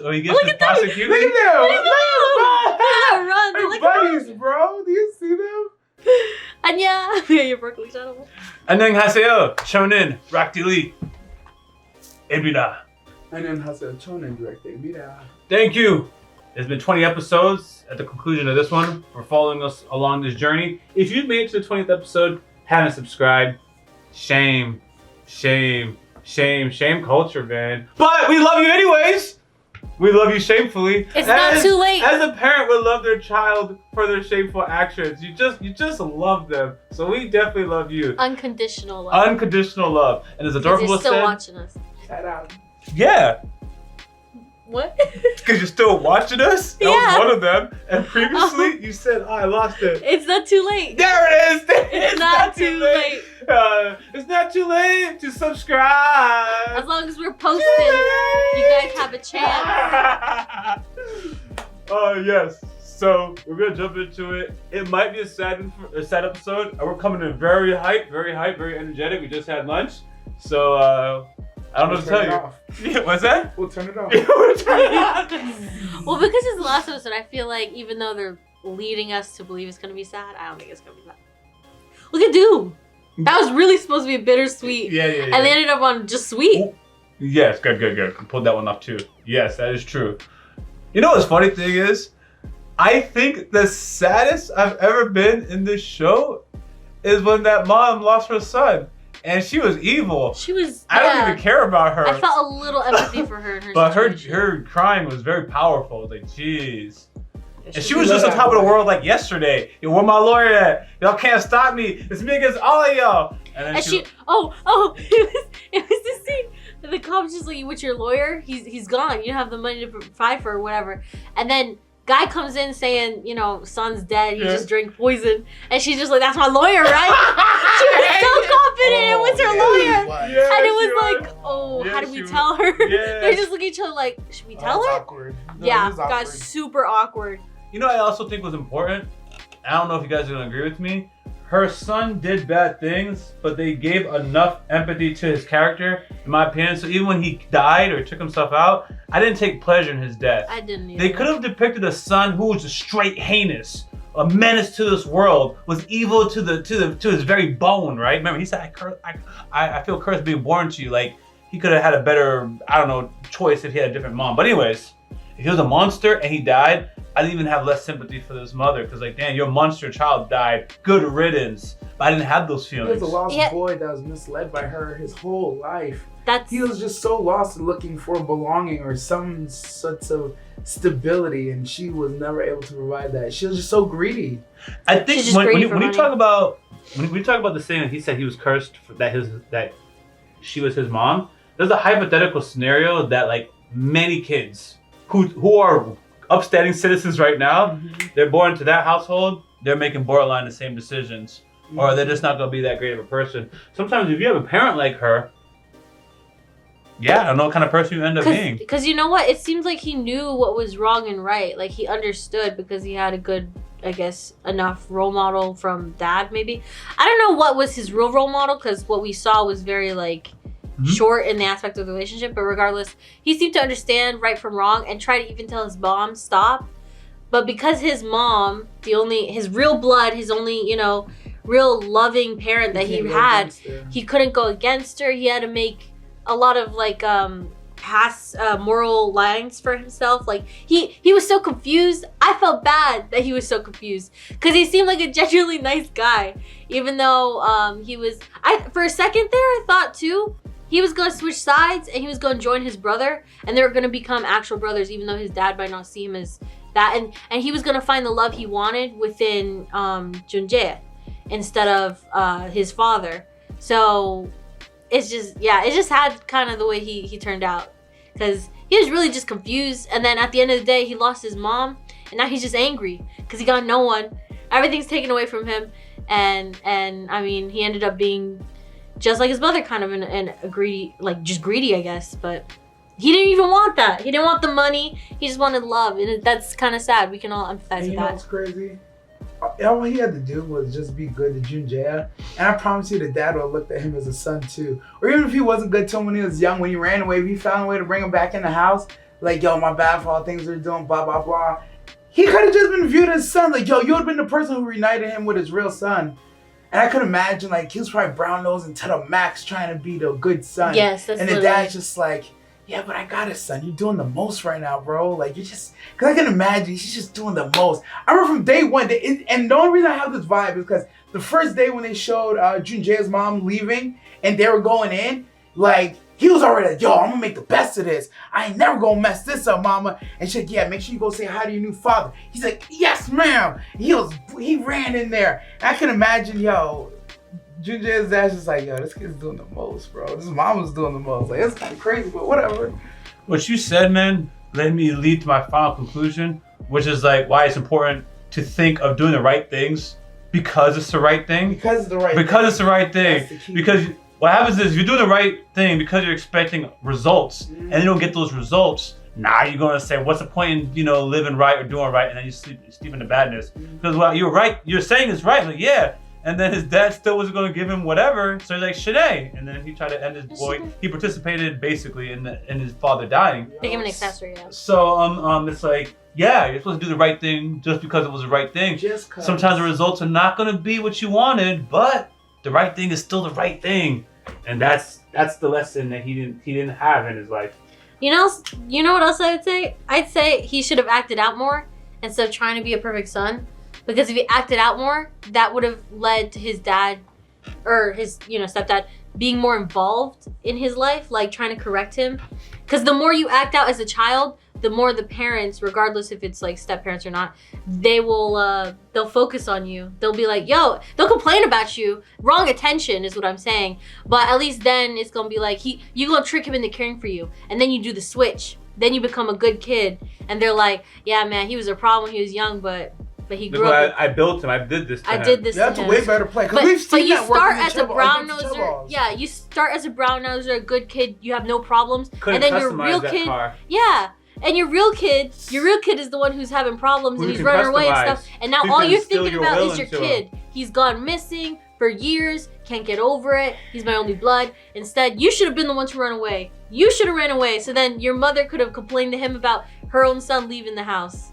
So he gets his prosecuted. Look at them! Look at them run! They're They're like buddies, bro. Do you see them? Anya! Yeah, Yaboyrocklee channel. 안녕하세요. 저는 락딜리 입니다. 안녕하세요. 저는 direct입니다. Thank you. There's been 20 episodes. At the conclusion of this one, for following us along this journey. If you've made it to the 20th episode, haven't subscribed, shame, shame, shame, shame culture, man. But we love you anyways. We love you shamefully. It's not too late. As a parent would love their child for their shameful actions. You just love them. So we definitely love you. Unconditional love. Unconditional love. And as adorable you're still said, watching us. Shout out. yeah. What? Because you're still watching us? That Yeah. was one of them. And previously, you said, oh, I lost it. It's not too late. There it is! It's not too late. It's not too late to subscribe. As long as we're posting, you guys have a chance. Oh, yes. So, we're going to jump into it. It might be a sad episode. We're coming in very hype, very energetic. We just had lunch. So, I don't know what to tell you. Yeah, what's that? We'll turn it off. We'll turn it off. Well, because it's the last episode, I feel like even though they're leading us to believe it's going to be sad, I don't think it's going to be sad. Look at Doom. That was really supposed to be bittersweet. Yeah. And they ended up on just sweet. Ooh. Yes, good. I pulled that one off too. Yes, that is true. You know what's funny thing is? I think the saddest I've ever been in this show is when that mom lost her son. And she was evil. She was. I don't even care about her. I felt a little empathy for her in her But situation. her crying was very powerful. Like, jeez. Yeah, And she was just on top of the world like yesterday. Yo, where my lawyer at? Y'all can't stop me. It's me against all of y'all. And then And she, it was this scene. The cop's just like, what's your lawyer? He's gone. You don't have the money to provide for or whatever. And then guy comes in saying, you know, son's dead. He just drank poison. And she's just like, that's my lawyer, right? She was so confident. It was her lawyer. Yeah, And it was like, how do we tell her? Yeah. They're just looking at each other like, should we tell her? Awkward. Yeah, got super awkward. You know what I also think was important? I don't know if you guys are going to agree with me. Her son did bad things, but they gave enough empathy to his character, in my opinion. So even when he died or took himself out, I didn't take pleasure in his death. I didn't either. They could have depicted a son who was a straight heinous, a menace to this world, was evil to his very bone, right? Remember, he said, I feel cursed being born to you. Like, he could have had a better, I don't know, choice if he had a different mom. But anyways, if he was a monster and he died, I'd even have less sympathy for this mother, because like, damn, your monster child died. Good riddance. But I didn't have those He feelings. was a lost boy that was misled by her his whole life. He was just so lost and looking for belonging or some sorts of stability, and she was never able to provide that. She was just so greedy. I think when you talk about the saying that he said he was cursed for that she was his mom, there's a hypothetical scenario that like many kids who are upstanding citizens right now, they're born into that household, they're making borderline the same decisions. Or they're just not going to be that great of a person. Sometimes if you have a parent like her, yeah, I don't know what kind of person you end up being. Because you know what? It seems like he knew what was wrong and right. Like he understood because he had a good, I guess, enough role model from dad maybe. I don't know what was his real role model because what we saw was very like short in the aspect of the relationship. But regardless, he seemed to understand right from wrong and try to even tell his mom stop. But because his mom, his real blood, his only, you know, real loving parent that he had, he couldn't go against her. He had to make a lot of like past moral lines for himself. Like he was so confused. I felt bad that he was so confused because he seemed like a genuinely nice guy, even though he was. For a second there, I thought too he was gonna switch sides and he was gonna join his brother and they were gonna become actual brothers, even though his dad might not see him as that, and he was gonna find the love he wanted within Junjae instead of his father. So it just had kind of the way he turned out, because he was really just confused. And then at the end of the day, he lost his mom, and now he's just angry because he got no one. Everything's taken away from him, and I mean, he ended up being just like his mother, kind of in a greedy, like just greedy, I guess. But he didn't even want that. He didn't want the money. He just wanted love, and that's kind of sad. We can all empathize with that. You know what's crazy? All he had to do was just be good to Junjae, and I promise you the dad would have looked at him as a son too. Or even if he wasn't good to him when he was young, when he ran away, if he found a way to bring him back in the house, like, yo, my bad for all things they're doing, blah, blah, blah. He could have just been viewed as son. Like, yo, you would have been the person who reunited him with his real son. And I could imagine, like, he was probably brown nose and to the max trying to be the good son. Yes, that's and the dad's just like, yeah, but I got it, son. You're doing the most right now, bro. Like, you just, because I can imagine he's just doing the most. I remember from day one, and the only reason I have this vibe is because the first day when they showed Junjae's mom leaving and they were going in, like, he was already like, yo, I'm gonna make the best of this. I ain't never gonna mess this up, mama. And she's like, yeah, make sure you go say hi to your new father. He's like, yes, ma'am. He ran in there. And I can imagine, yo, Junjae's dad's just like, yo, this kid's doing the most, bro. This mama's doing the most. Like, it's kind of crazy, but whatever. What you said, man, led me to lead to my final conclusion, which is like why it's important to think of doing the right things because it's the right thing. Because it's the right thing. Because it's the right thing. Because what happens is you're doing the right thing because you're expecting results and you don't get those results. Now you're gonna say, what's the point in living right or doing right, and then you sleep in the badness. Because well, you're right. You're saying it's right. Like yeah. And then his dad still wasn't going to give him whatever, so he's like, Shanae. And then he tried to end his boy. He participated basically in his father dying. Make him an accessory, yeah. So it's like, yeah, you're supposed to do the right thing just because it was the right thing. Sometimes the results are not going to be what you wanted, but the right thing is still the right thing, and that's the lesson that he didn't have in his life. You know what else I would say? I'd say he should have acted out more instead of trying to be a perfect son. Because if he acted out more, that would have led to his dad or his, stepdad being more involved in his life, like trying to correct him. Because the more you act out as a child, the more the parents, regardless if it's like step parents or not, they'll focus on you. They'll be like, yo, they'll complain about you. Wrong attention is what I'm saying. But at least then it's gonna be like, you're gonna trick him into caring for you. And then you do the switch. Then you become a good kid. And they're like, yeah, man, he was a problem when he was young, but he grew up. I built him. I did this to him. That's a way better play. But you start as a brown noser. Yeah, you start as a brown noser, a good kid. You have no problems. Couldn't and then your customize real that kid. car. Yeah. And your real kid is the one who's having problems and he's running away and stuff. And now all you're thinking about is your kid. He's gone missing for years. Can't get over it. He's my only blood. Instead, you should have been the one to run away. You should have ran away. So then your mother could have complained to him about her own son leaving the house.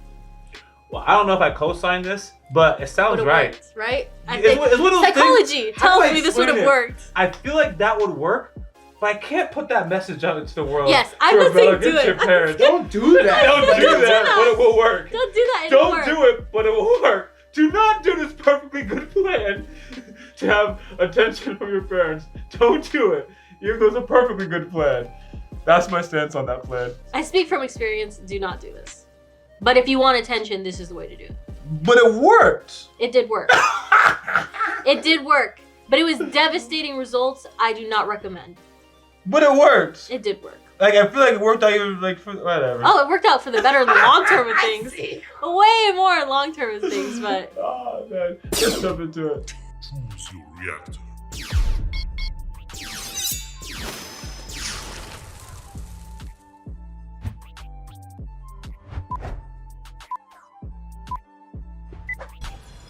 Well, I don't know if I co-signed this, but it sounds right. Worked, right? Psychology tells me this would have worked. I feel like that would work, but I can't put that message out into the world. Yes, I'm not saying do it. Don't do that. Don't do that, but it will work. Don't do that anymore. Don't do it, but it will work. Do not do this perfectly good plan to have attention from your parents. Don't do it, even though it's a perfectly good plan. That's my stance on that plan. I speak from experience. Do not do this. But if you want attention, this is the way to do it. But it worked. It did work. It did work. But it was devastating results. I do not recommend. But it worked. It did work. Like, I feel like it worked out even, like, for whatever. Oh, it worked out for the better in the long term of things. Way more in long term of things, but... Oh, man. Let's jump into it. Choose your reactor.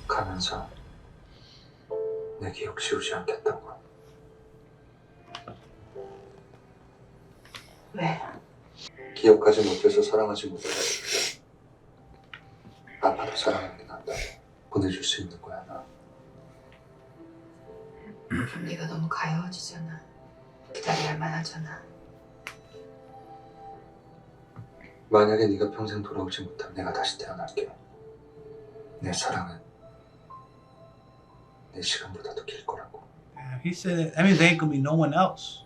가면서 내 기억 지우지 않겠다고. 왜? 기억하지 못해서 사랑하지 못해가지고 아파도 사랑하는 게 낫다고 보내줄 수 있는 거야 나. 그럼 네가 너무 가여워지잖아. 기다려야 만하잖아. 만약에 네가 평생 돌아오지 못하면 내가 다시 태어날게. 내 사랑은 내 시간보다도 길 거라고. He said, that means there ain't gonna be no one else.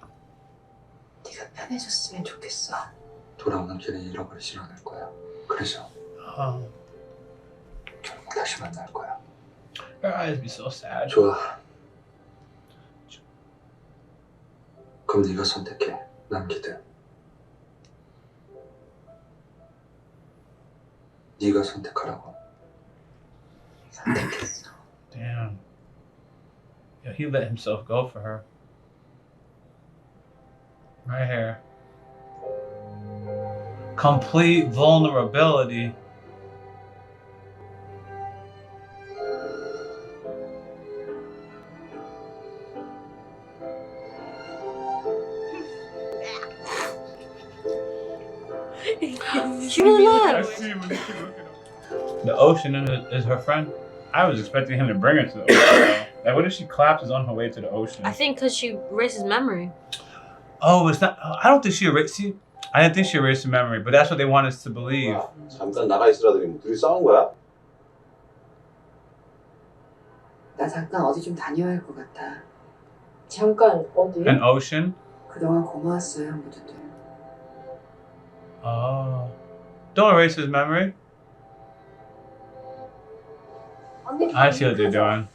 네가 편해졌으면 좋겠어. 돌아오는 길에 잃어버리지 않을 거야. 그래서 결국 다시 만날 거야. Her eyes be so sad. 좋아. 그럼 네가 선택해. 남기든. 네가 선택하라고. 선택했어. Damn. Yeah, he let himself go for her. Right here. Complete vulnerability. god. The ocean is her friend. I was expecting him to bring her to the ocean. Like, what if she collapses on her way to the ocean? I think because she erases memory. Oh, it's not. I don't think she erased. See, I didn't think she erased her memory, but that's what they want us to believe. 잠깐 나가 있으라더니 뭐 둘이 싸운 거야? 나 잠깐 어디 좀 다녀야 할 것 같아. 잠깐 어디? An ocean. 그동안 고마웠어요, 모두들. Oh, don't erase his memory. I see what they're doing.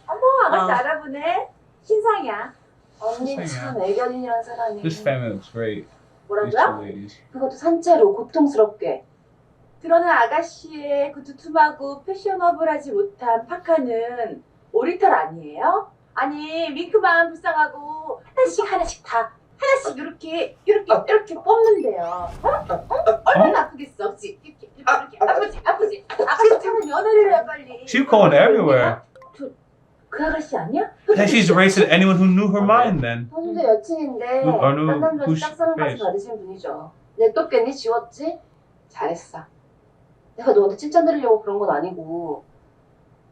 어머 아가씨 알아보네. 신상이야. 언니 참 애견인이란 사람이. This family looks great. These two 뭐라고요? ladies. 그것도 산채로 고통스럽게. 드러난 아가씨의 그 두툼하고 패셔너블하지 못한 파카는 오리털 아니에요? 아니 윙크만 불쌍하고 하나씩 다 하나씩 이렇게 뽑는데요. 얼마나 아프겠어, 그렇지? 이렇게 아프지. 아가씨 참은 연애를 해 빨리. She's going everywhere. 그 아가씨 아니야? That she's erasing anyone who knew her mind then. 선수 여친인데 어느 남자한테 who's 짝사랑까지 face? 받으신 분이죠. 냅뒀겠니? 지웠지? 잘했어. 내가 너한테 칭찬 드리려고 그런 건 아니고.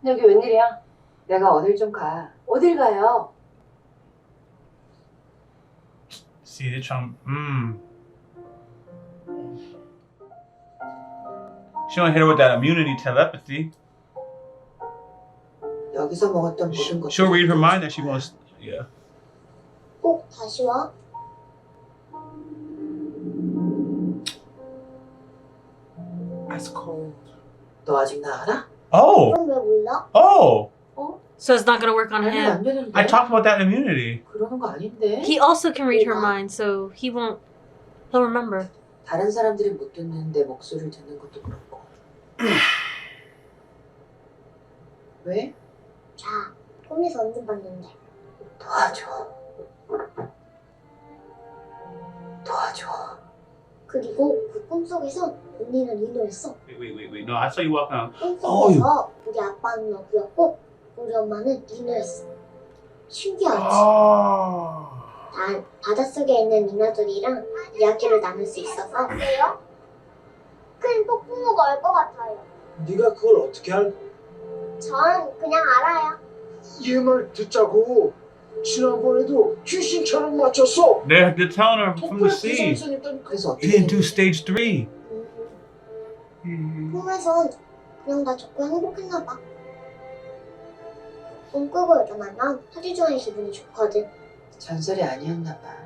근데 여기 웬일이야? 내가 어딜 좀 가. 어딜 가요? See, they're trying. She don't hit her with that immunity telepathy. 여기서 먹었던 모든 것. She'll read her mind that she wants. Yeah. 꼭 다시 와? That's cold. 너 아직 나 알아? Oh. 그럼 왜 몰라? Oh. So it's not gonna work on 아니 him. 안 되는데. I talked about that immunity. 그러는 거 아닌데. He also can read her mind, so he'll remember. 다른 사람들이 못 듣는 내 목소리를 듣는 것도 그렇고. 왜? 자, 꿈에서 언제 봤는데? 도와줘. 그리고 그 꿈속에서 언니는 리노였어. Wait. No, I saw you walking out. 꿈속에서 우리 아빠는 너구였고 우리 엄마는 리노였어. 신기하지? 난 바닷속에 있는 미나들이랑 이야기를 나눌 수 있어서. 그래요? 큰 폭풍우가 올 것 같아요. 네가 그걸 어떻게 알? 전 그냥 알아요. 얘 말 듣자고. 지난번에도 귀신처럼 맞췄어. They're telling her from the sea. 그래서 He 어떻게 didn't do stage 3. 꿈에선 그냥 나 좋고 행복했나 봐. 꿈 꾸고 일어나면 하루 종일 기분이 좋거든. 전설이 아니었나 봐.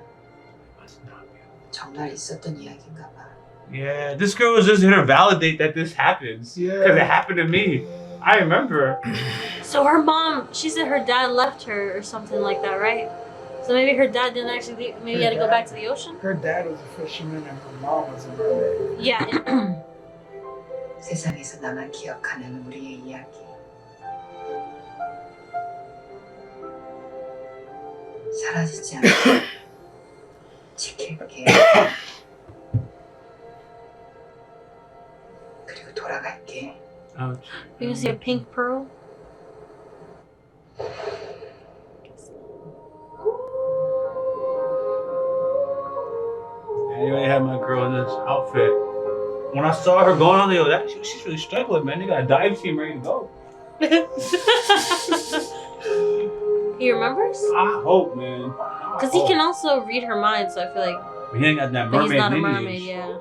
정말 있었던 이야기인가 봐. Yeah, this girl was just here to validate that this happens. Because it happened to me. I remember. So her mom, she said her dad left her or something like that, right? So maybe her dad didn't actually leave, maybe he had to go back to the ocean? Her dad was a fisherman and her mom was a mermaid. Yeah. 세상에서 나만 기억하는 우리의 이야기. 사라지지 않고 지킬게. 그리고 돌아갈게. Ouch. You can see a pink pearl. Anyway, I had my girl in this outfit. When I saw her going on the she's really struggling, man. They got a dive team ready to go. He remembers? I hope, man. Because he can also read her mind, so I feel like. He ain't got that But mermaid he's not a lineage. mermaid, yeah.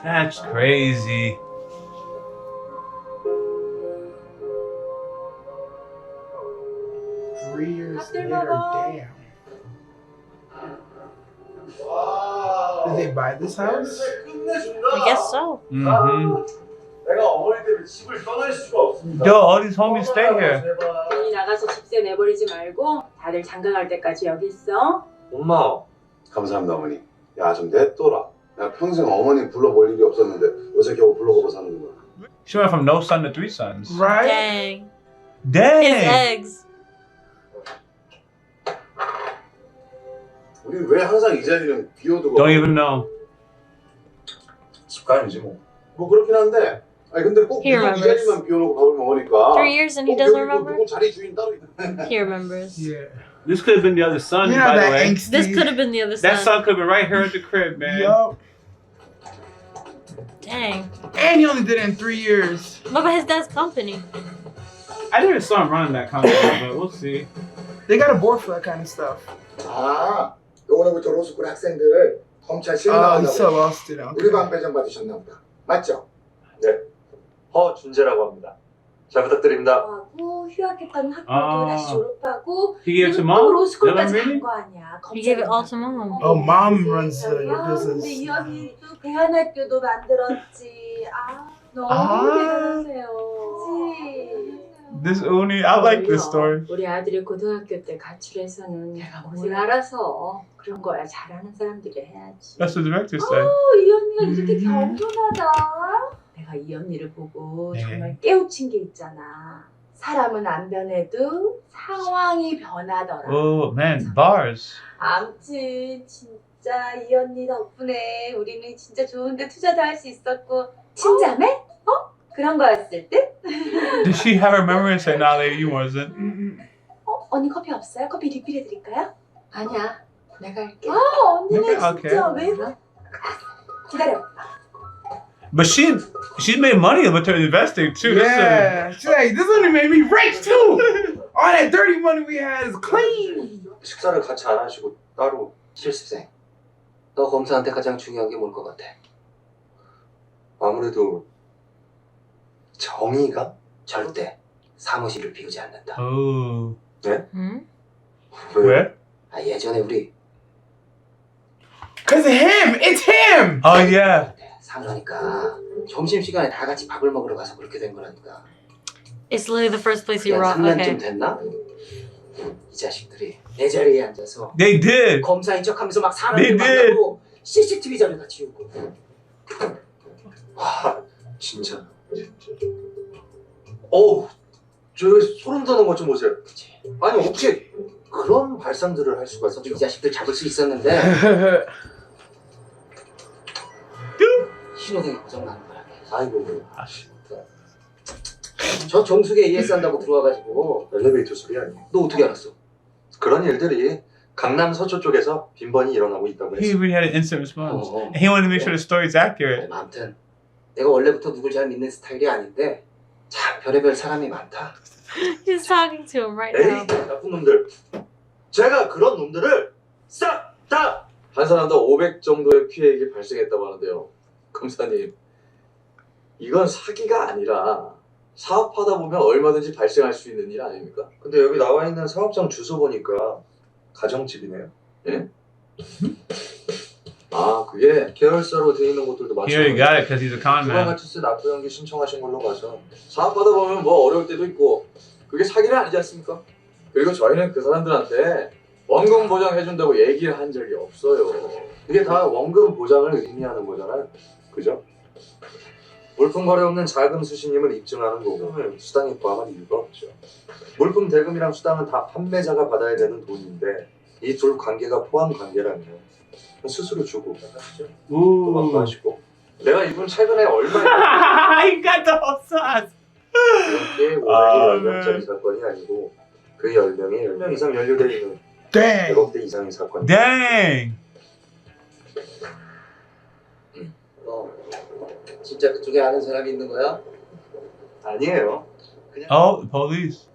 That's crazy. Three years After later, Mama. damn. Did they buy this house? I guess so. Mm-hmm. 내가 어머니 때문에 집을 떠날 수가 없습니다. Yo, all these homies stay here. 언니 나가서 집세 내버리지 말고 다들 장가 갈 때까지 여기 있어. 엄마. 감사합니다 어머니. 야 좀 냅둬라. 나 평생 어머니 불러볼 일이 없었는데 요새 겨우 불러보고 사는구나. She went from no son to 3 sons. Right? Dang. His Dang. eggs. 우리 왜 항상 이 자리는 비워두고? Don't even know. 습관이지 뭐. 뭐 그렇긴 한데. 아니 근데 꼭 He 이 remembers. 자리만 비워놓고 밥을 먹으니까. 3 years and he 꼭 doesn't 여기 remember? 누구 자리 주인 따로 있네. He remembers. Yeah. This could have been the other son, You know by the that way. angsty. This could have been the other That son. son could have been right here at the crib, man. Yup. Dang. And he only did it in 3 years. What about his dad's company? I never saw him running that company, but we'll see. They got a board for that kind of stuff. 아, 오늘부터 로스쿨 학생들 검찰 시험 Oh, he so 나온다고 lost it. 우리 반 배정 받으셨나 보다. 맞죠? 네, 허준재라고 합니다. 잘 부탁드립니다. 하고 휴학했던 학교도 다시 졸업하고 He gave it to 또 mom? 로스쿨까지 Really? 간 거 아니야. He gave it all to mom. Oh, mom runs your 근데 business. 이 언니도 대안학교도 만들었지. 아 너무 대단하세요. 그치? This Uni, I like this story. 우리 아들이 고등학교 때 가출해서는 내가 뭘 알아서 그런 거야. 잘하는 사람들이 해야지. That's what the director said. 이 언니가 이렇게 겸손하다. 내가 이 언니를 보고 네. 정말 깨우친 게 있잖아. 사람은 안 변해도 상황이 변하더라. Oh man, bars. 암튼 진짜 이 언니 덕분에 우리는 진짜 좋은데 투자도 할 수 있었고 친자매? 그런 거였을 듯? Did she have her memory and say, "Nah, lady, you wasn't"? 언니 커피 없어요? 커피 리필해드릴까요? 아니야, 내가 할게. 언니는 Okay. 진짜 왜? 기다려. But she made money with her investing too. Yeah. She's like, this only made me rich too. All that dirty money we had is clean. 식사를 같이 안 하시고 따로. 실습생. 너 검사한테 가장 중요한 게 뭘 것 같아? 아무래도 정의가 절대 사무실을 비우지 않는다. Oh. Hmm? Where? 아, 예전에 우리 Cause of him. It's him. Oh yeah. 사무하니까 점심시간에 다 같이 밥을 먹으러 가서 그렇게 된 거라니까. It's literally the first place he 한 robbed. 3년쯤 Okay. 됐나? 이 자식들이 내 자리에 앉아서 They did. 검사인 척하면서 막 They 사람들 did. 만나고 CCTV 자료다 지우고. 와, 진짜. 어우, 저 소름 돋는 것 좀 보세요. 아니 어떻게 그런 발상들을 할 수가 있었죠? 이 자식들 잡을 수 있었는데 신호등이 고장나는 거야. 아이고, 저 정수기에 ES 한다고 들어와가지고. 엘리베이터 소리 아니에요? 너 어떻게 알았어? 그런 일들이 강남 서초 쪽에서 빈번히 일어나고 있다고 He 했어요. really had an instant response. 어. And he wanted to make sure the story's accurate. 아무튼 내가 원래부터 누굴 잘 믿는 스타일이 아닌데 참 별의별 사람이 많다. He's talking to him right 에이, now. 나쁜 놈들. 제가 그런 놈들을 싹 다 한 사람당 500 정도의 피해액이 발생했다고 하는데요. 검사님, 이건 사기가 아니라 사업하다 보면 얼마든지 발생할 수 있는 일 아닙니까? 근데 여기 나와 있는 사업장 주소 보니까 가정집이네요. 예? 아, 그게 계열사로 돼 있는 곳들도 He already 마찬가지예요. got it because he's a con man. 부가가치세 납부 연기 신청하신 걸로 봐서 사업하다 보면 뭐 어려울 때도 있고 그게 사기는 아니지 않습니까? 그리고 저희는 그 사람들한테 원금 보장해준다고 얘기를 한 적이 없어요. 이게 다 원금 보장을 의미하는 거잖아요. 그죠? 물품 거래 없는 자금 수신임을 입증하는 거고 수당이 포함할 이유가 없죠. 물품 대금이랑 수당은 다 판매자가 받아야 되는 돈인데 이 둘 관계가 포함 관계라면 스스로 주고 하시죠. Ooh. 하시고 내가 이분 최근에 얼마 He got the whole sauce. 이게 아, 10명짜리 사건이 아니고 그 10명이 10명 이상 연루되어 있는 Dang. 100억대 이상의 사건이. Dang. 진짜 그쪽에 아는 사람이 있는 거야? 아니에요. 그냥 Oh, the police.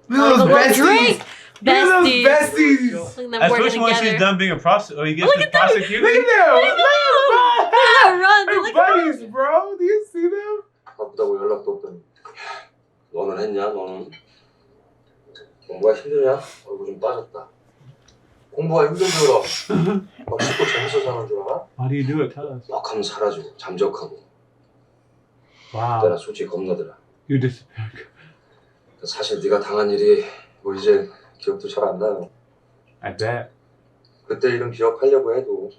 Look at those besties. Drake. Look at those Besties. besties. Look at them Especially working when she's together. done being a prostitute, or he gets Look at them. prosecuted. Look at them. Look at them run. They're Look at them. buddies, bro. Do you see them? 바쁘다고 연락도 없더니. 너는 했냐? 너는 공부가 힘드냐? 얼굴 좀 빠졌다. 공부가 힘들더라. 막 씻고 재밌어 사는 줄 알아? How do you do it? Tell us. 막 하면 사라지고 잠적하고. Wow. 내가 솔직히 겁나더라. You disappeared. 사실 네가 당한 일이 뭐 이제 기억도 잘 안 나요. I bet. 그때 일은 기억하려고 해도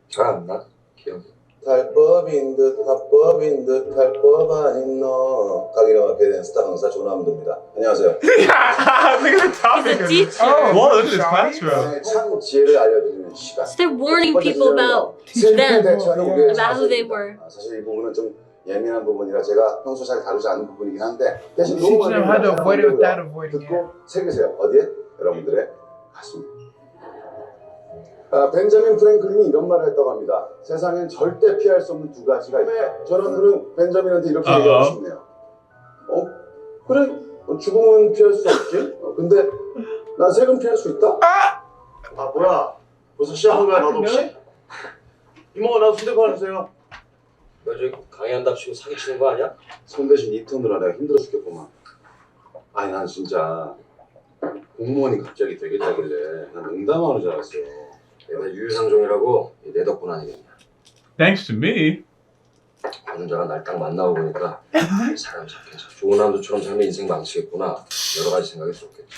잘 안 나. 기억이. 탈법인 듯 합법인 듯 할 법 아닌 너 가기를 맡게 된 스타 강사 조남도입니다. 안녕하세요. Look at the topic. He's a teacher. Oh, Whoa, look at this Shawty. classroom. 참 지혜를 알려드리는 시간. So they're warning people about who they were. 사실 이 부분은 좀 예민한 부분이라 제가 평소 잘 다루지 않는 부분이긴 한데 대신 Teach them how to avoid it without avoiding it. 듣고 새기세요. 어디에? 여러분들의 가슴. 벤자민 프랭클린이 이런 말을 했다고 합니다. 세상엔 절대 피할 수 없는 두 가지가 있다. 저는 그는 벤자민한테 이렇게 얘기하고 싶네요. 그래, 죽음은 피할 수 없지. 근데 난 색은 피할 수 있다. 뭐야? 벌써 시작한 거야, 너도 혹시? 이모, 나 순대국 하나 주세요. 너 저기 강의한답시고 사기치는 거 아니야? 손 대신 이 톤으로 내가 힘들어 죽겠구만. 아니, 난 진짜 공무원이 갑자기 되겠다길래 난 농담하는 줄 알았어. 내가 유유상종이라고 내 덕분 아니겠냐. Thanks to me. 관훈자가 날 딱 만나고 보니까 사람 착해서 좋은 남자처럼 살면 인생 망치겠구나 여러 가지 생각이 들었겠지.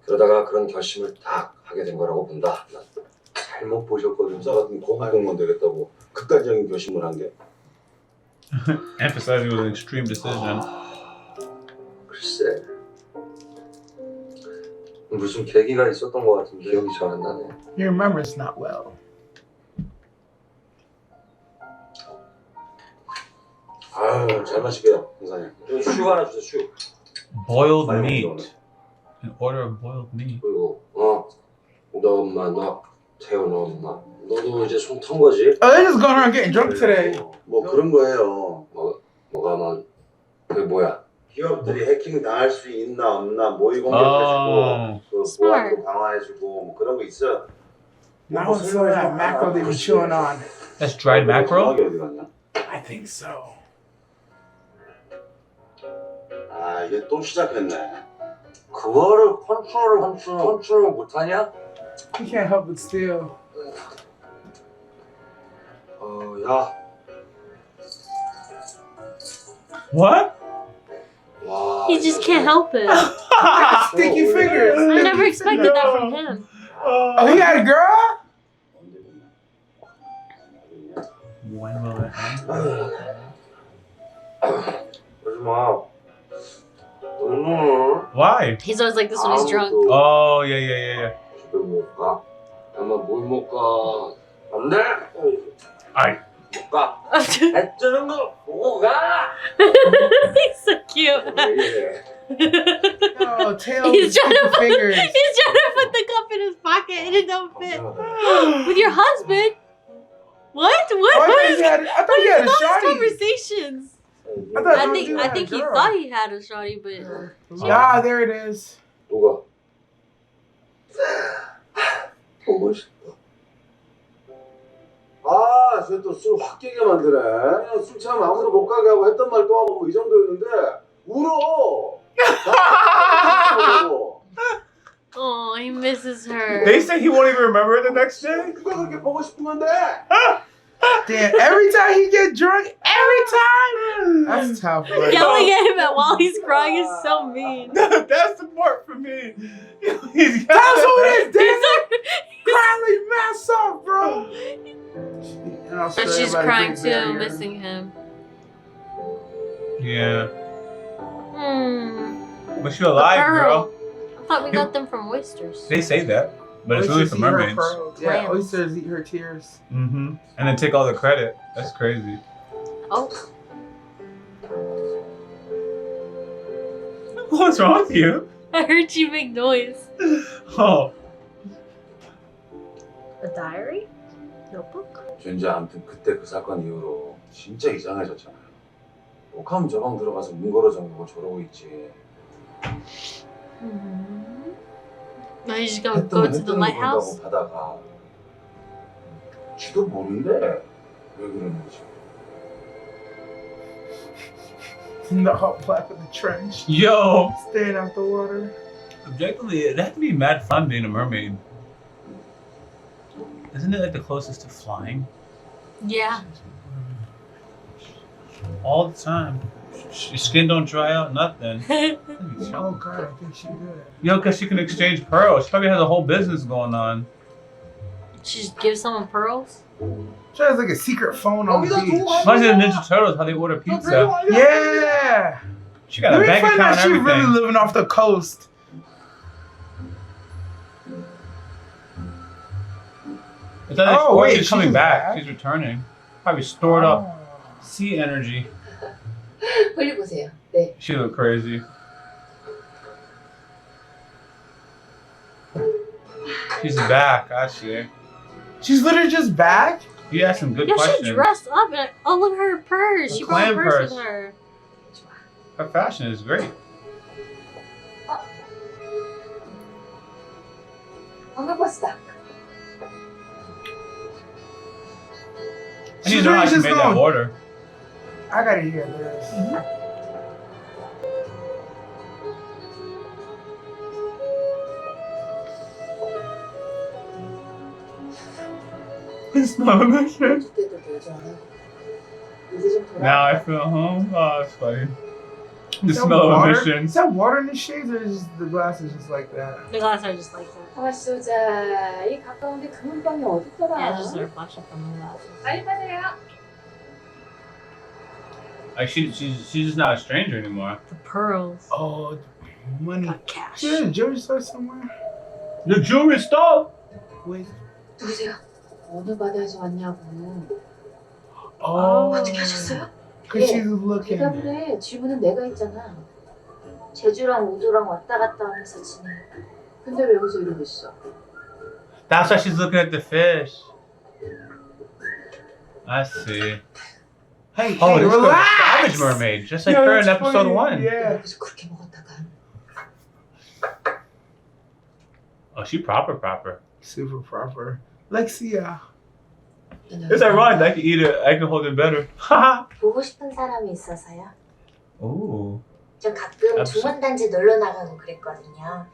그러다가 그런 결심을 딱 하게 된 거라고 본다. 난 잘못 보셨거든. 저 같은 고급 공무원 되겠다고 극단적인 결심을 한 게. Emphasizing it was an extreme decision. 글쎄 무슨 계기가 있었던 것 같은데 기억이 잘 안 나네. He remembers not well. 아유, 잘 마실게요, 공사님. 슈 하나 주세요. 슈. Boiled meat. An order of boiled meat. 그리고 너 엄마, 너 태훈 엄마, 너도 이제 손 턴 거지? Oh, they're just going around getting drunk today. 뭐 그런 거예요. 뭐가 그게 뭐야? 기업들이 해킹 당할 수 있나 없나 모의 공개해주고 그 보안도 강화해주고 뭐 그런 거 있어. Now it's some of that mackerel they were chewing on. That's dried mackerel? 어디 갔냐? I think so. 아, 이게 또 시작했네. 그거를 컨트롤 못하냐? He can't help but steal. 야. What? 와. He just can't help it. Sticky fingers. I never expected that from him. Oh, he had a girl? When will it end? 그러지 마. Why? He's always like this when he's drunk. Oh, yeah. 집에 못 가? 아마 못 가? 안 돼? 아이. 못 가. 애쓰는 거 보고 가. He's so cute. Oh, tail He's trying to fingers. He's trying to put the cup in his pocket and it don't fit. With your husband? What? I thought he had a shawty. Conversations. I think he thought he had a shawty, but Ah, there it is. 누가? 보고 싶다. 아, 쟤 또 술 확 깨게 만드네. 그냥 술 취하면 아무도 못 가게 하고 했던 말 또 하고 뭐 이 정도였는데 울어. oh, he misses her. They say he won't even remember it the next day? 누가 그렇게 보고 싶은 건데? Damn, every time he get drunk, every time. That's tough. Right? Yelling at him while he's crying is so mean. That's the part for me. He's That's who it is, damn. Crying like mess off, bro. And she's crying too, missing him. Yeah. But you're alive, girl. I thought we got them from oysters. They say that, but it's really for mermaids. Yeah, oysters eat her tears. Mm-hmm. And then take all the credit. That's crazy. Oh. What's wrong with you? I heard you make noise. Oh. A diary? Notebook? 이제 아무튼 그때 그 사건 이후로 진짜 이상해졌잖아요. 욕하면 저 방 들어가서 문 걸어 잠그고 저러고 있지. Now he's just gonna go to the lighthouse? 하다가 지도 모른대 왜 그러는지. In the hot black of the trench. Yo. Staying out the water. Objectively, it had to be mad fun being a mermaid. Isn't it like the closest to flying? Yeah. All the time. Your skin don't dry out, nothing. Oh god, I think she did. Yo, because she can exchange pearls. She probably has a whole business going on. She just gives someone pearls? She has like a secret phone on the beach. Imagine the Ninja Turtles, how they order pizza. Yeah! She got a bank account and she's everything. really living off the coast. It's not like Oh, wait, she's coming she's back. back? She's returning. Probably stored up sea energy. 빨리 보세요. 네. She look crazy. She's back, actually. She's literally just back? You asked some good Yo, questions. she dressed up. And, oh, look at her purse. She brought a Clan purse purse. with her. Her fashion is great. 반가웠다. I need to know how she made that order. I gotta hear this. It's not mission. 그때도 되지 않아? 이제 좀 돌아. Now I feel home. Oh, it's funny. The Is that smell of water? emissions. Is that water in the shades or is the glasses just like that? The glass are just like that. 가만있어자. 이 가까운데 금은방이 어딨더라? Yeah, just a reflection from the glasses. 빨리 빠세요. Like she's just not a stranger anymore. The pearls. Oh, money. Got cash. Yeah, jewelry store somewhere. The jewelry store. Wait. 누구세요? 어느 바다에서 왔냐고. Oh. 어떻게 하셨어요? Cause she's looking. 대답을 해. 질문은 내가 했잖아. 제주랑 우도랑 왔다 갔다 하면서 지내. 근데 왜 여기서 이러고 있어? That's why she's looking at the fish. I see. Hey, Oh, hey, this girl's a relax. savage mermaid, just like Yo, her in that's episode funny. 1. Yeah. 여기서 그렇게 먹었다가 Oh, she proper. Super proper. Lexia. It's ironic that I can eat it. I can hold it better. Haha. 보고 싶은 사람이 있어서요. Ooh. 저 가끔 absolutely. 중원단지 놀러 나가고 그랬거든요.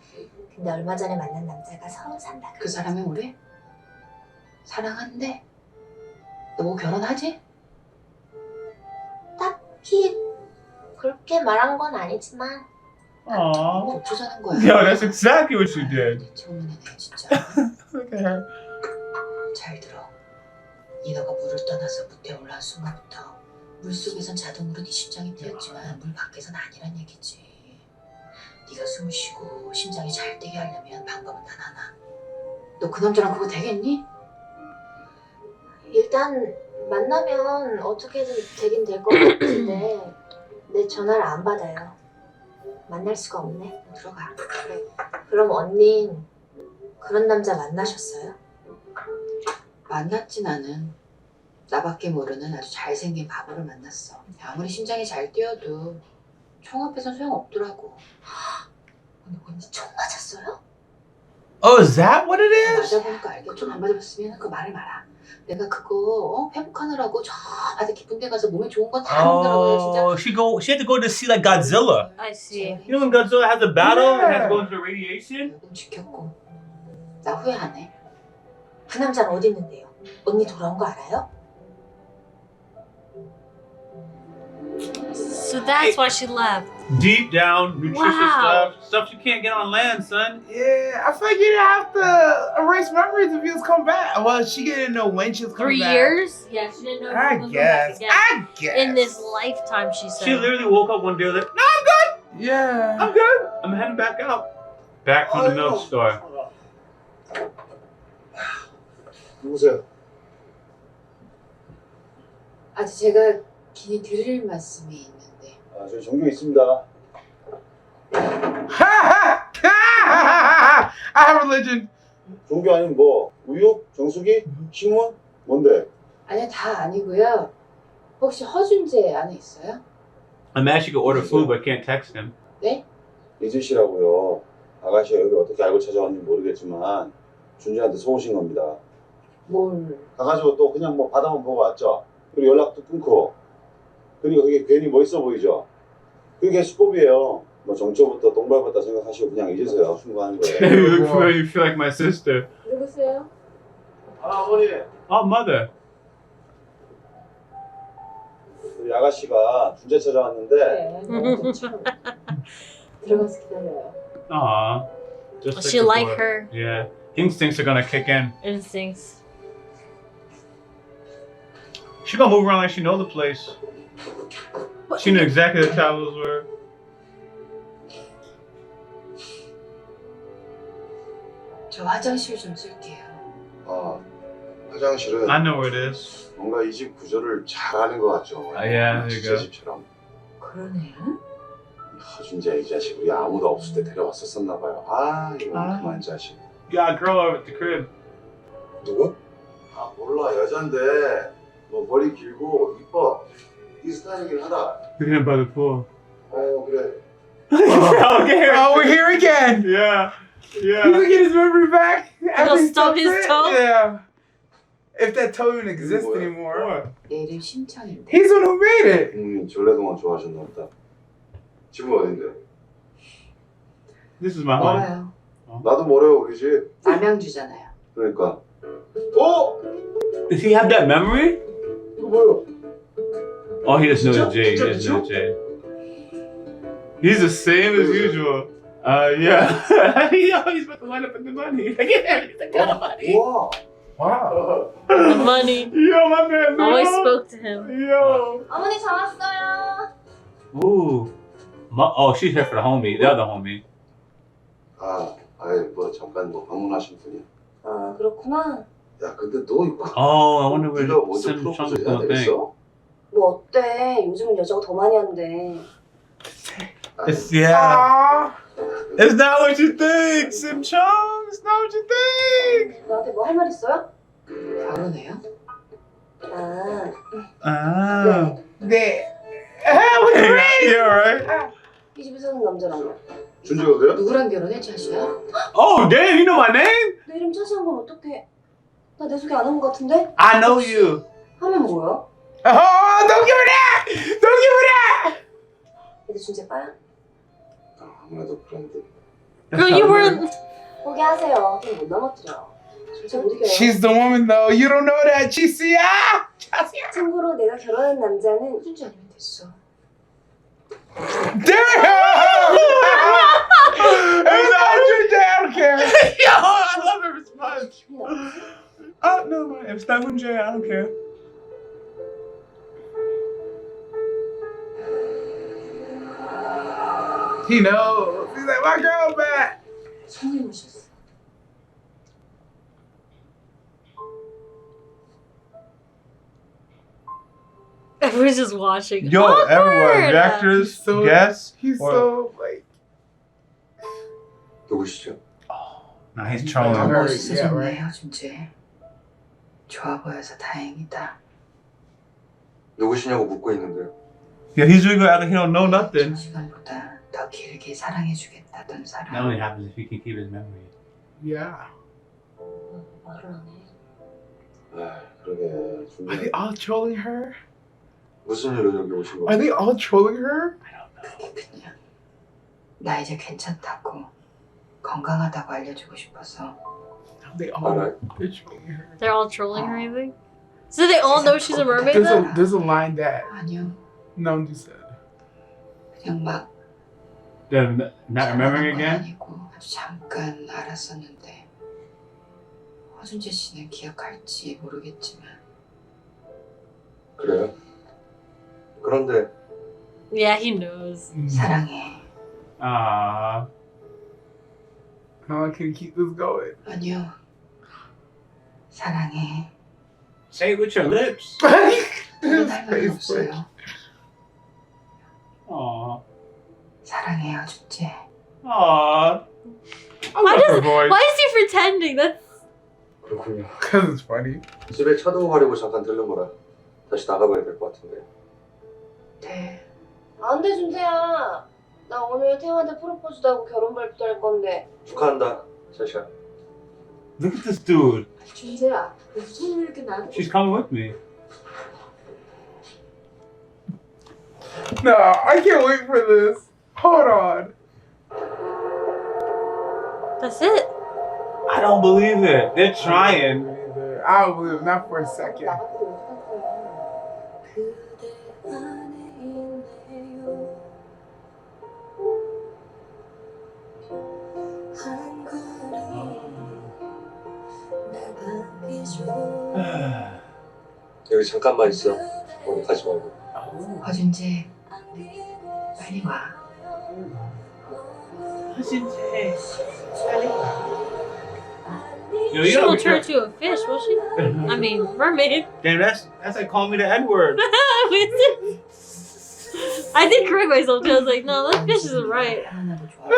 근데 얼마 전에 만난 남자가 서울 산다. 그 사람이 우리? 사랑한대? 너 뭐 결혼하지? 딱히 그렇게 말한 건 아니지만 Aww. 어쩌자는 거야? Yo, that's exactly what she did. 처음에는 진짜 Look at her. 잘 들어. 니너가 물을 떠나서 무대에 올라온 순간부터 물속에선 자동으로 네 심장이 뛰었지만 물 밖에선 아니란 얘기지. 네가 숨을 쉬고 심장이 잘 뛰게 하려면 방법은 단 하나. 너 그 남자랑 그거 되겠니? 일단 만나면 어떻게든 되긴 될 것 같은데 내 전화를 안 받아요. 만날 수가 없네. 들어가. 그래. 그럼 언닌 그런 남자 만나셨어요? 만났진 않은 나밖에 모르는 아주 잘생긴 바보를 만났어. 아무리 심장이 잘 뛰어도 총 앞에선 소용없더라고. 언니 총 맞았어요? Oh, is that what it is? 맞아보니까 알겠죠. 안 맞아봤으면 그 말을 마라. 내가 그거 회복하느라고 저 바다 깊은 데 가서 몸에 좋은 거 다 먹더라고요 진짜. Oh, she had to go to see like Godzilla. I see. You know when Godzilla has a battle and has to go into the radiation? 요즘 지켰고 나 후회 안 해. 그 남자는 어디 있는데요? 언니 돌아온 거 알아요? So that's why she left. Deep down, nutritious Wow. stuff you can't get on land, son. Yeah, I feel like you didn't have to erase memories if you was come back. Well, she didn't know when she was coming 3 back. years? Yeah, she didn't know. I if she was coming guess. back again. I guess. In this lifetime, she said. She literally woke up one day like, no, I'm good. Yeah. I'm good. I'm heading back out. Back from the milk store. 누구세요? 아주 제가 긴히 드릴 말씀이 있는데. 아, 저희 종교 있습니다. I have religion. 종교 아니면 뭐 우유, 정수기, 신문, 뭔데? 아니요 다 아니고요. 혹시 허준재 안에 있어요? I'm actually could order food but can't text him. 네? 이준 씨라고요. 아가씨가 여기 어떻게 알고 찾아왔는지 모르겠지만 준재한테 속으신 겁니다. 뭘? 가가지고 또 그냥 뭐 바다만 보고 왔죠. 그리고 연락도 끊고. 그리고 그게 괜히 멋있어 보이죠. 그게 수법이에요. 뭐 정초부터 똥밟았다 생각하시고 그냥 잊으세요. 충분한 거예요. You look familiar. You feel like my sister. 누구세요? 아, 어머니. Oh, mother. 우리 아가씨가 준재 찾아왔는데 네. 들어가서 기다려요. Aw. Just She like before. her Yeah. Instincts are gonna kick in. instincts. She gonna move around like she know the place. She knew exactly the towels were. 저 화장실 좀 쓸게요. 아, 화장실은 I know where it is. 뭔가 이 집 구조를 잘 아는 것 같죠. yeah, there you 진짜 go. 집처럼. 그러네. 허준재 이 자식 우리 아무도 없을 때 데려왔었었나 봐요. 아, 이거 아. 그만 자식. You got a girl over at the crib. 누구? 아 몰라 여잔데 뭐 머리 길고 이뻐. 네 스타일이긴 하다. Looking by the pool. 그래. Okay. Oh, we're here again. Yeah. Yeah. He's gonna get his memory back. He'll stub his toe? Yeah. If that toe even exists anymore. 내일 신청인데. He's the one who made it. 전래동화 좋아하셨나 보다. 집은 어딘데? This is my home. 멀어요. 나도 모르요 우리 집. 남양주잖아요. 그러니까. Does he have that memory? 이거 뭐요? Oh, he doesn't know Jay. He doesn't know Jay. He's the same as usual. Yeah. He's about to line up with the money. Look at him. He's like, got the money. Wow. Wow. The money. Yo, my man. Always spoke to him. Yo. 어머니 저 왔어요. Ooh. Oh, she's here for the homie. The other homie. 뭐 잠깐 뭐 방문하신 분이야. 아 그렇구나. 야, 근데 너 이거. Oh, I wonder where 네가 먼저 Sim 프로포즈 Chung's 해야 gonna think. 되겠어? 뭐 어때? 요즘은 여자가 더 많이 한대. It's, yeah. It's not what you think, Sim Chung. It's not what you think. 나한테 뭐 할 말 있어요? 결혼해요? Ah. 네. Yeah, right. 이 집에 사는 남자랑요. 준지가 그래? 누구랑 결혼해, 자시야? Oh, damn, you know my name? 내 이름 차지한 건 어떡해? 나 내 소개 안 한 것 같은데? I know you. 하면 뭐야? Oh, don't give her that! Don't give her that! 얘들 준재 빠야? 아무래도 그런데. Girl, you weren't. 포기하세요. 좀 못 넘어뜨려. 준재 못 이겨요. She's the woman though. You don't know that, Chisia. 참고로 내가 결혼한 남자는 준지 아니면 됐어. Damn! It's not Junja, I don't care. Yo, I love her response. Oh, no, man. If it's not Hunjay, I don't care. He knows. He's like, my girl back. 손님 오셨어. Everyone's just watching. Yo, Awkward. everyone, reactors, So- guests. He's or- so like. 누구시죠? Nah, he's Oh, trolling. her. 멋있어졌네요, 준재. 좋아 보여서 다행이다. 누구시냐고 묻고 있는데요. Yeah, he's doing it like he don't know nothing. 시간보다 더 길게 사랑해주겠다던 사람. That only happens if he can keep his memory. Yeah. 말을 안 해. 그러게. Are 준비. they all trolling her? 무슨 일로 여기 오신 Are 거야? they all trolling her? 그게 그냥 나 이제 괜찮다고 건강하다고 알려주고 싶어서. They all Alright. they're trolling her. They're all trolling her, you think? So they all know she's a mermaid then? There's a line that 아니요, Namju said. 그냥 막 They're not remembering 건 again? 아니고 아주 잠깐 알았었는데 허준재 씨는 기억할지 모르겠지만 그래요? 그런데 Yeah, he knows. 사랑해. Ah. No, I can keep this going. 아니요, 사랑해. Say it with your lips. His 할 말이 face break. 없어요. Aw. 사랑해요, 준재. Aw. I Why love her does? voice. Why is he pretending? That's. 그렇군요. Because it's funny. 집에 차도 가려고 잠깐 들른 거라 다시 나가봐야 될 것 같은데. 네. 안 돼, 준재야. 나 오늘 태영한테 프로포즈도 하고 결혼 발표도 할 건데. 축하한다, 샤샤. Look at this dude. 준재야, 무슨 일 이렇게 나한테 She's coming with me. No, I can't wait for this. Hold on. That's it. I don't believe it. They're trying. I don't believe it, not for a second. 나한테 어떡할 거야? 여기 잠깐만 있어. 어디 가지 말고. 허준재, 빨리 와. Yo, She you know, won't turn into a fish, will she? I mean, mermaid. damn, that's like calling me the N word. I did correct myself too. I was like, no, that fish isn't right. 편안하고 좋아.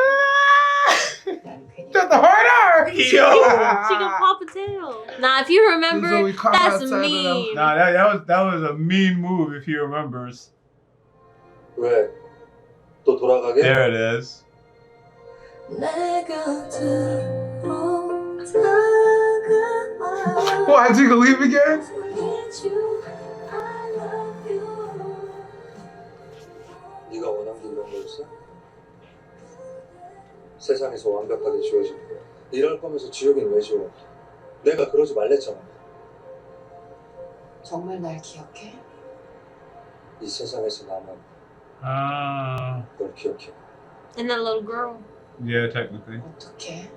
난 괜히 got the hard R. She gonna pop a tail. Nah, if you remember, that's mean. Nah, that was a mean move if he remembers. 왜? 또 돌아가게? There it is. Why, you gonna leave again? 네가 원한 게 이런 거였어? 세상에서 완벽하게 지워지는 거. 이럴 거면서 지우긴 왜 지워? 내가 그러지 말랬잖아. 정말 날 기억해? 이 세상에서 나만 널 기억해. And that little girl. Yeah, technically. 어떻게?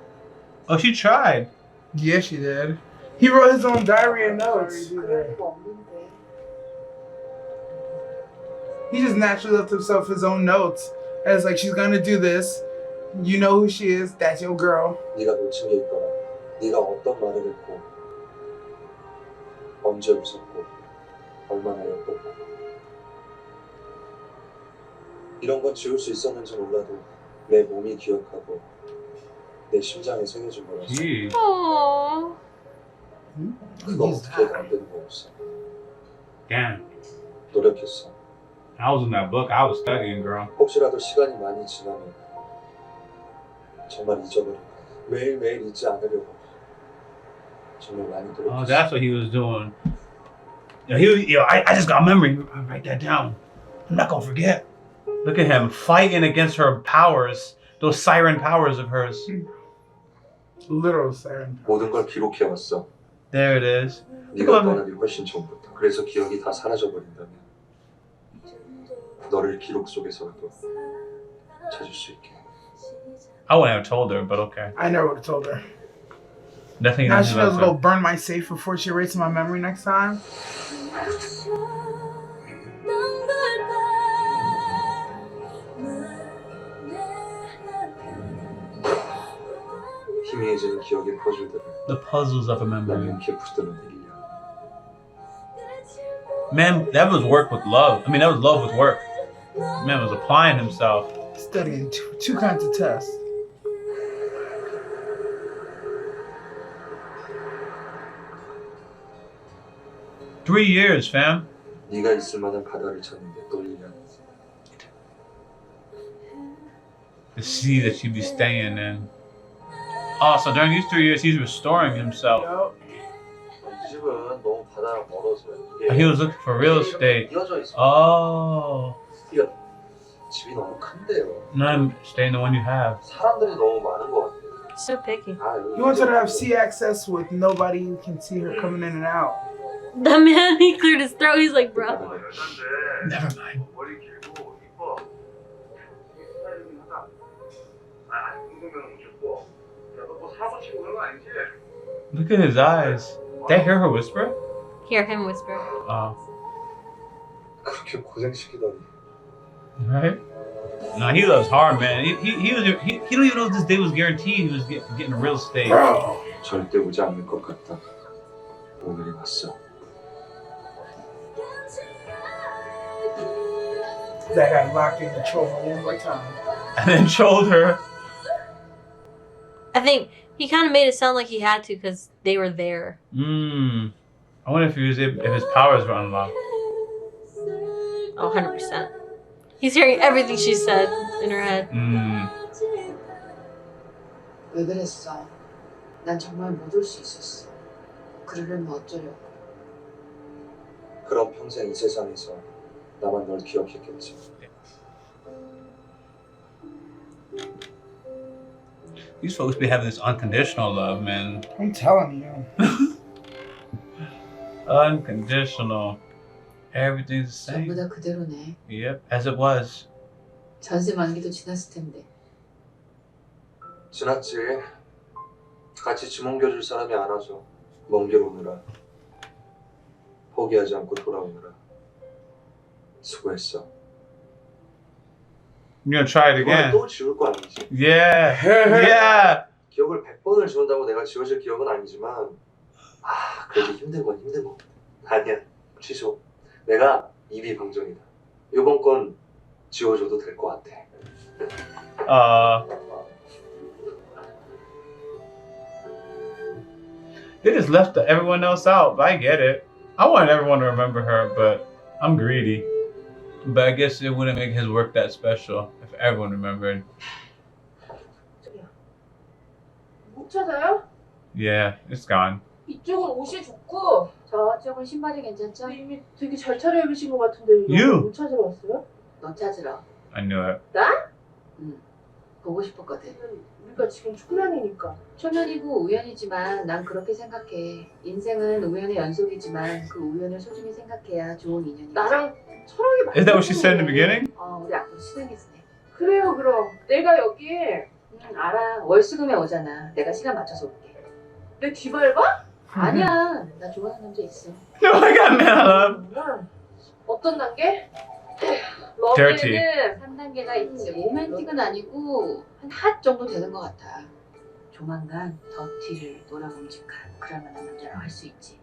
Oh, she tried. Yeah, she did. He wrote his own diary and notes. He just naturally left himself his own notes. As like, she's gonna do this. You know who she is. That's your girl. 네가 놓친 게 있더라. 네가 어떤 말을 했고, 언제 웃었고, 얼마나 예뻤고. 이런 건 지울 수 있었는지 몰라도 내 몸이 기억하고 내 심장에 새겨진 거라서. Aww. 그거 어떻게 해도 안 되는 거였어. Damn. 노력했어. I was in that book. I was studying, girl. 혹시라도 시간이 많이 지나면 정말 잊어버려. 매일매일 잊지 않으려고 정말 많이 노력했어. Oh, that's what he was doing. I just got memory. I'll write that down. I'm not gonna forget. Look at him fighting against her powers. Those siren powers of hers. Literal siren. 모든 걸 기록해왔어. There it is. 네가 떠나기 훨씬 전부터. 그래서 기억이 다 사라져버린다면 너를 기록 속에서라도 찾을 수 있게. I wouldn't have told her, but okay. I never would have told her. Definitely. Now she knows to go burn my safe before she erases my memory next time. 희미해지는 기억의 퍼즐들을 The puzzles of a memory. 이렇게 붙들어 내리려. Man, that was work with love. I mean, that was love with work. Man was applying himself. Studying two kinds of tests. Three years, fam. 네가 있을 만한 바다를 찾는데 또 1년. The sea that you'd be staying in. Oh, so during these 3 years, he's restoring himself. 이 집은 너무 바다랑 멀어서 He was looking for real estate. 이어져 있어. Oh. 집이 너무 큰데요. No, I'm staying the one you have. 사람들이 너무 많은 것 같아요. So picky. He wants her to have sea access with nobody who can see her coming in and out. The man, he cleared his throat. He's like, bro. Never mind. Look at his eyes. Did I hear her whisper? Hear him whisper. Oh. 그렇게 고생시키다니. Right? No, he loves hard, man. He don't even know if this day was guaranteed. He was getting real estate. 절대 오지 않을 것 같다. 오늘이 왔어. That got locked in control one more time. And then trolled her. I think he kind of made it sound like he had to because they were there. I wonder if his powers were unlocked. Oh, 100%. He's hearing everything she said in her head. 왜 그랬어? 난 정말 못 올 수 있었어. 그러려면 어쩌려고? 그럼 평생 이 세상에서 나만 널 기억했겠지. These folks be having this unconditional love, man. I'm telling you. Unconditional. Everything's the same. 전부 다 그대로네. Yep, as it was. 전세 만기도 지났을 텐데. 지났지. 같이 짐 옮겨줄 사람이 안 와서 먼 길 오느라 포기하지 않고 돌아오느라 수고했어. You're gonna try it again. 또 지울 거 아니지? Yeah. Yeah. 기억을 100번을 지운다고 내가 지워질 기억은 아니지만 그래도 힘든 건 힘든 거. 아니야. 취소. 내가 입이 방정이다. 이번 건 지워줘도 될 것 같아. They just left everyone else out, but I get it. I wanted everyone to remember her, but I'm greedy. But I guess it wouldn't make his work that special if everyone remembered. 못 찾아요? Yeah, it's gone. 이쪽은 옷이 좋고 저쪽은 신발이 괜찮죠? 이미 되게 잘 차려입으신 것 같은데 You. 못 찾으러 왔어요? 너 찾으러. I knew it. 나? 응. 보고 싶었거든. 우리가 지금 초면이니까. 초면이고 우연이지만 난 그렇게 생각해. 인생은 우연의 연속이지만 그 우연을 소중히 생각해야 좋은 인연이. 나랑 철학이 맞는 Is that what she said in the beginning? 우리 앞으로 수능이 지내. 그래요 그럼 내가 여기에 알아. 월수금에 오잖아. 내가 시간 맞춰서 올게. 내 뒷알바? 아니야. 나 좋아하는 남자 있어. No, I got mad. 어떤 단계? Dirty. 러브에는 3단계가 있지. 로맨틱은 아니고 한 핫 정도 되는 것 같아. 조만간 더티를 놀아봄직한 그럴 만한 남자라고 할 수 있지.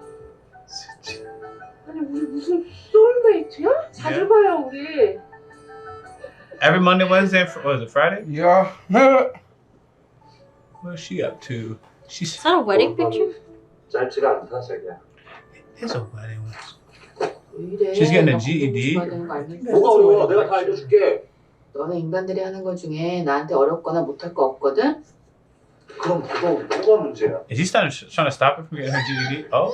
아니 우리 무슨 소울메이트야? 자주 봐요 우리. Every Monday, Wednesday, was it Friday? Yeah. What's she up to? She's. Is that a wedding picture? 짧지가 않다 자기야. It's a wedding. 왜 이래? She's getting a 나 GED? 공부 되는 거 알면서. 뭐가 어려워? 내가 다 알려줄게. 너네 인간들이 하는 거 중에 나한테 어렵거나 못할 거 없거든? 그럼 뭐가 문제야? Is he trying to stop her from getting her GED? Oh.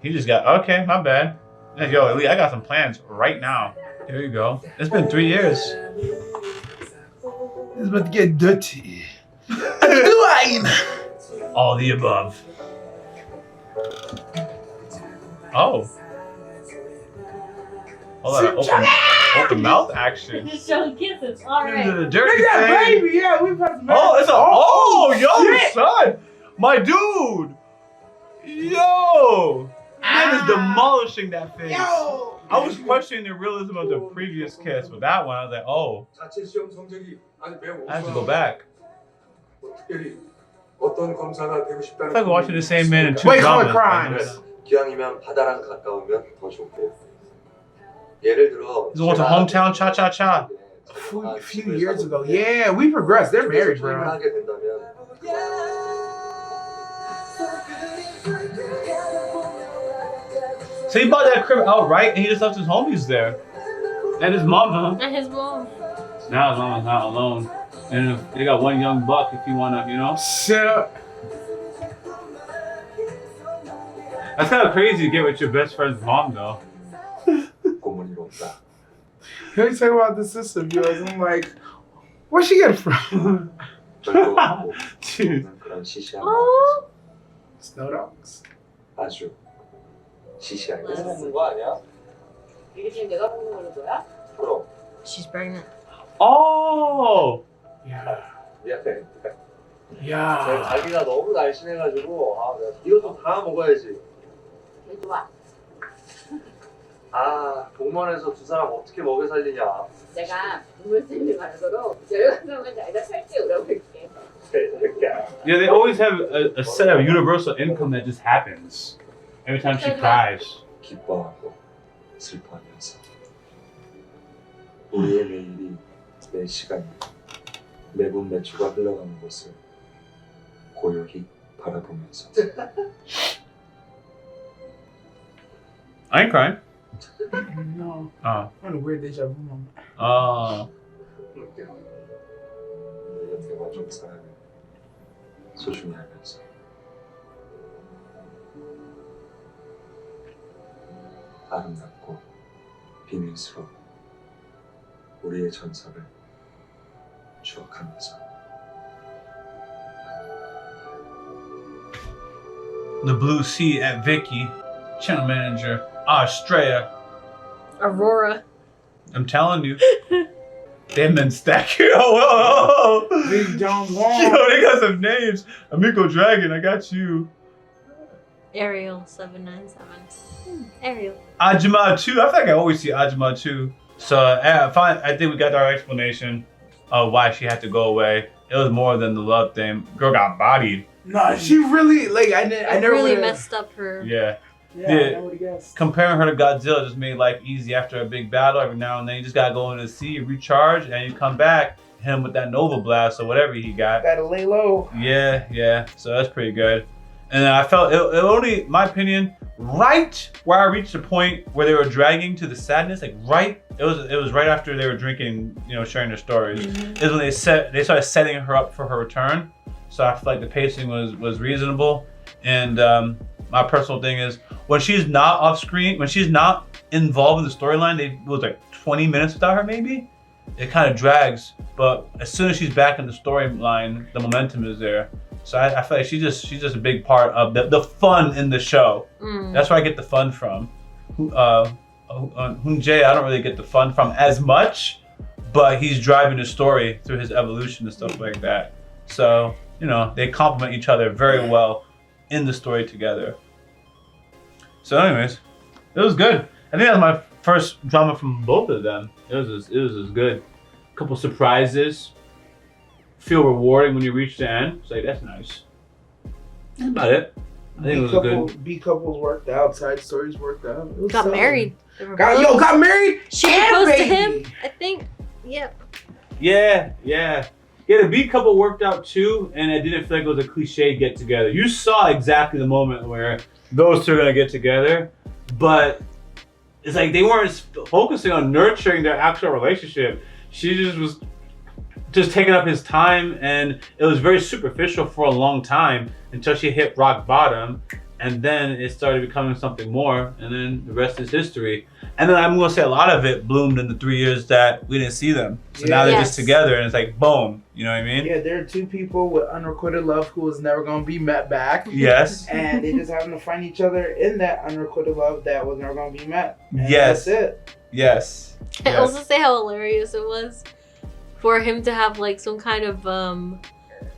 He just got. Okay, my bad. Yo, Elite, I got some plans right now. There you go. It's been 3 years. It's about to get dirty. Wine. All the above. Oh. Hold on. Open mouth action. Just showing kisses. All right. The dirty Yeah, thing. baby. Yeah, we've had some. Oh, it's a. Oh, yo, shit. son. My dude. Yo. Man is demolishing that face. Yo. I was questioning the realism of the previous kiss, but that one I was like, oh, 자체 시험 성적이 아니 매우 I have to go back. 특별히 어떤 검사가 되고 싶다는. It's like watching the same man in two Wait, color dramas. crimes. 기왕이면 바다랑 가까우면 더 좋고요. 예를 들어. He's going to hometown cha cha cha. A few years ago. Yeah, we progressed. They're married, bro. 하게 된다면. So he bought that crib outright, and he just left his homies there, and his mama. And his mom. Now his mama's not alone, and they got one young buck if you wanna, you know. Shut up. That's kind of crazy to get with your best friend's mom, though. 고문이로 없다. Let me talk about the sister, viewers. I'm like, where'd she get it from? 절도 없고 Dude. 그런 시시한 Oh. Snow dogs. 아주 시시하게 먹는 거 아니야? 이게 지금 내가 먹는 걸로 거야? 그럼 She's pregnant. Oh. Yeah. 미안해. Yeah. 자기가 너무 날씬해가지고 이것도 다 먹어야지. 개 좋아. 공무원에서 두 사람 어떻게 먹여 살리냐. 내가 국물쌤이 말고로 열강하면 자기가 살찌 오라고 할게. Yeah, they always have a set of universal income that just happens every time she cries. 기뻐하고 슬퍼하면서 우리의 매일이 매 시간이 매분 매초가 흘러가는 것을 고요히 바라보면서. I ain't crying. No. Oh. I'm in a weird deja vu moment. Oh. 우리 곁에 와준 사람을 소중히 하면서 아름답고 비밀스러운 우리의 전설을 추억하면서. The blue sea at Vicky, channel manager, Australia. Aurora. I'm telling you. Them men stack here. Oh, Big Jones Yo, Wong. they got some names. Amico Dragon, I got you. Ariel 797. Ariel. Ajima 2. I feel like I always see Ajima 2. So I think we got our explanation of why she had to go away. It was more than the love thing. Girl got bodied. No, she really I never really would've- messed up her. Yeah. Yeah, I never would've guessed. Comparing her to Godzilla just made life easy after a big battle. Every now and then you just gotta go into the sea, recharge, and you come back, hit him with that Nova Blast or whatever he got. Gotta lay low. Yeah. So that's pretty good. And I felt it only, my opinion, right where I reached the point where they were dragging to the sadness, like right, it was right after they were drinking, you know, sharing their stories, is when they started setting her up for her return. So I feel like the pacing was reasonable. And my personal thing is when she's not off screen, when she's not involved in the storyline, it was like 20 minutes without her maybe. It kind of drags, but as soon as she's back in the storyline, the momentum is there. So I feel like she's just a big part of the fun in the show. That's where I get the fun from. Hoon Jae, I don't really get the fun from as much, but he's driving the story through his evolution and stuff like that. So, you know, they complement each other very well in the story together. So anyways, it was good. I think that was my first drama from both of them. It was good. A couple surprises. Feel rewarding when you reach the end. It's like, that's nice. That's about it. I think it was good. B couples worked out. Side stories worked out. Got married. Got married. She proposed to him, I think. Yep. Yeah. The B couple worked out too, and it didn't feel like it was a cliche get together. You saw exactly the moment where those two are gonna get together, but it's like they weren't focusing on nurturing their actual relationship. She just was taking up his time, and it was very superficial for a long time until she hit rock bottom, and then it started becoming something more, and then the rest is history. And then I'm gonna say a lot of it bloomed in the 3 years that we didn't see them. So now they're just together, and it's like boom, you know what I mean? Yeah, there are two people with unrequited love who is never gonna be met back. Yes. And they just happen to find each other in that unrequited love that was never gonna be met. And yes. That's it. Yes. Can I also say how hilarious it was for him to have like some kind of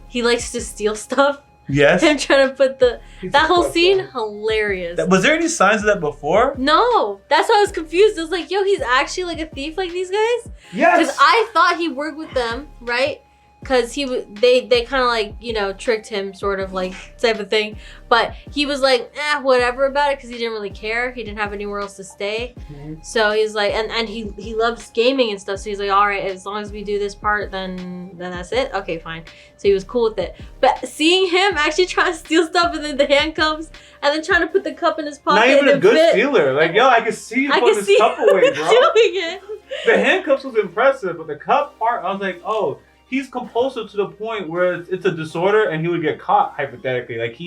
he likes to steal stuff. Yes. Him trying to put that whole scene hilarious. Was there any signs of that before? No, that's why I was confused. I was like, yo, he's actually like a thief like these guys? Yes. Because I thought he worked with them, right? Because they kind of like, you know, tricked him sort of like type of thing. But he was like, whatever about it, because he didn't really care. He didn't have anywhere else to stay. So he's like, and he loves gaming and stuff. So he's like, all right, as long as we do this part, then that's it. Okay, fine. So he was cool with it. But seeing him actually trying to steal stuff and then the handcuffs and then trying to put the cup in his pocket. Not even a good stealer. Like, yo, I can see you putting this cup away, bro. Doing it. The handcuffs was impressive, but the cup part, I was like, oh, he's compulsive to the point where it's a disorder and he would get caught, hypothetically. Like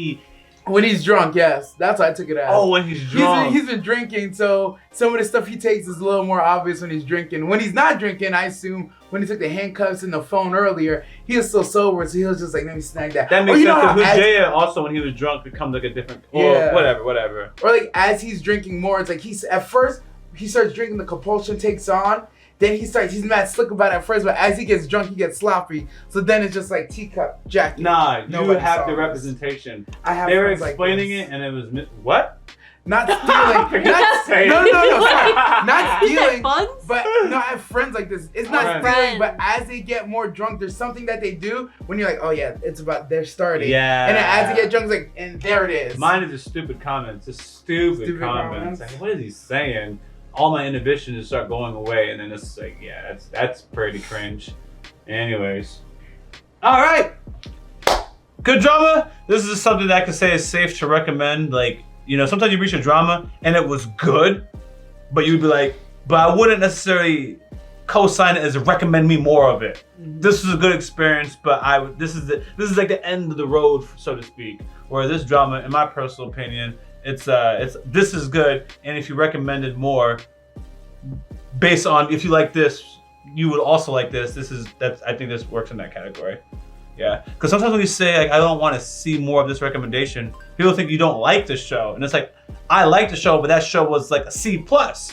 when he's drunk, yes. That's what I took it as. Oh, when he's drunk. He's been drinking, so some of the stuff he takes is a little more obvious when he's drinking. When he's not drinking, I assume when he took the handcuffs and the phone earlier, he was so sober, so he was just like, let me snag that. That makes sense, because Jaya also, when he was drunk, becomes like a different, whatever. Or like, as he's drinking more, it's like at first, he starts drinking, the compulsion takes on, then he's mad slick about it at first, but as he gets drunk, he gets sloppy. So then it's just like teacup, jacket. Nah, you have the representation. I have. They were explaining it, and it was what? Not stealing. No, sorry. Not stealing. But no, I have friends like this. It's not stealing, but as they get more drunk, there's something that they do when you're like, oh yeah, it's about they're starting. Yeah. And then as they get drunk, it's like, and there it is. Mine is just stupid comments. Just stupid comments. Like, what is he saying? All my inhibitions just start going away, and then it's like, yeah, that's pretty cringe. Anyways, all right, good drama. This is something that I can say is safe to recommend. Like, you know, sometimes you reach a drama and it was good, but you'd be like, but I wouldn't necessarily co-sign it as a recommend me more of it. This is a good experience, but this is like the end of the road, so to speak. Where this drama, in my personal opinion, this is good, and if you recommended more, based on if you like this, you would also like this. I think this works in that category. Yeah, because sometimes when you say like, I don't want to see more of this recommendation, people think you don't like the show, and it's like, I like the show, but that show was like a C+.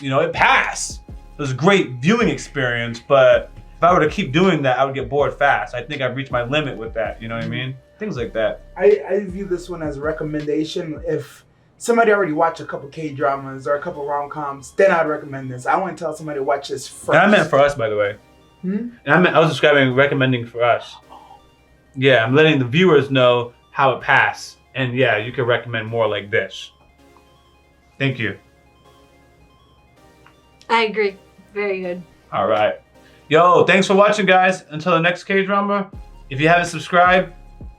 You know, it passed. It was a great viewing experience, but if I were to keep doing that, I would get bored fast. I think I've reached my limit with that. You know what I mean? Things like that. I view this one as a recommendation. If somebody already watched a couple K-dramas or a couple rom-coms, then I'd recommend this. I want to tell somebody to watch this first. And I meant for us, by the way. And I was describing recommending for us. Yeah, I'm letting the viewers know how it passed. And yeah, you can recommend more like this. Thank you. I agree. Very good. All right. Yo, thanks for watching, guys. Until the next K-drama, if you haven't subscribed,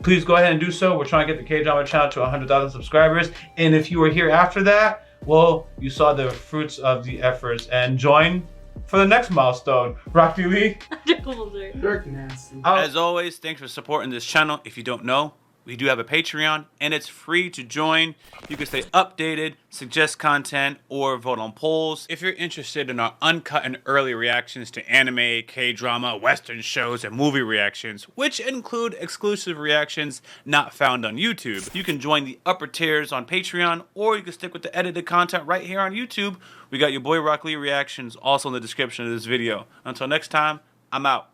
please go ahead and do so. We're trying to get the K-Drama channel to 100,000 subscribers. And if you were here after that, well, you saw the fruits of the efforts, and join for the next milestone. Rocky Lee. You're nasty. As always, thanks for supporting this channel. If you don't know, we do have a Patreon, and it's free to join. You can stay updated, suggest content, or vote on polls. If you're interested in our uncut and early reactions to anime, K-drama, Western shows, and movie reactions, which include exclusive reactions not found on YouTube, you can join the upper tiers on Patreon, or you can stick with the edited content right here on YouTube. We got Yaboyrocklee reactions also in the description of this video. Until next time, I'm out.